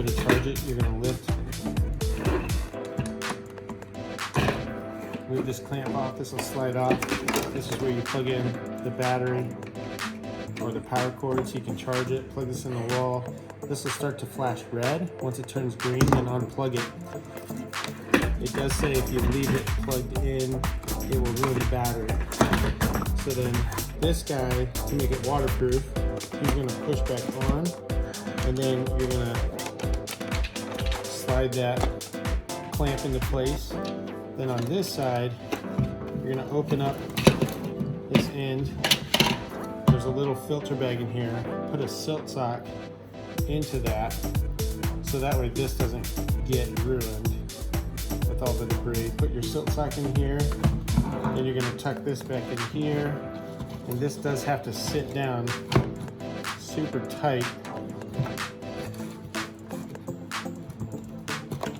go to charge it, you're gonna move this clamp off. This will slide off. This is where you plug in the battery or the power cord so you can charge it. Plug this in the wall. This will start to flash red. Once it turns green, then unplug it. It does say if you leave it plugged in, it will ruin the battery. So then this guy, to make it waterproof, he's gonna push back on, and then you're gonna slide that clamp into place. Then on this side, you're gonna open up this end. There's a little filter bag in here. Put a silt sock into that, so that way this doesn't get ruined with all the debris. Put your silt sock in here, then you're gonna tuck this back in here, and this does have to sit down super tight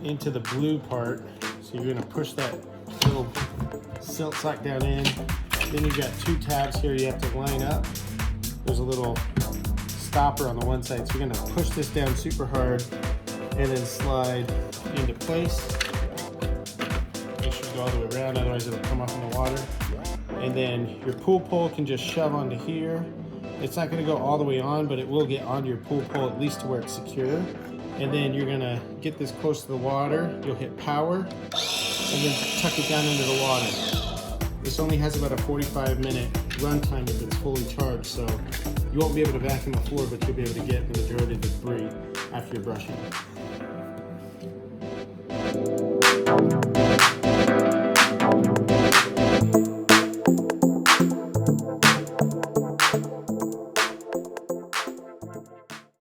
into the blue part. So you're gonna push that little silt sock down in. Then you've got two tabs here you have to line up. There's a little stopper on the one side. So you're gonna push this down super hard and then slide into place. Make sure you go all the way around, otherwise it'll come off in the water. And then your pool pole can just shove onto here. It's not gonna go all the way on, but it will get onto your pool pole at least to where it's secure. And then you're gonna get this close to the water. You'll hit power and then tuck it down into the water. This only has about a 45-minute runtime if it's fully charged, so you won't be able to vacuum the floor, but you'll be able to get the majority of the debris after you're brushing it.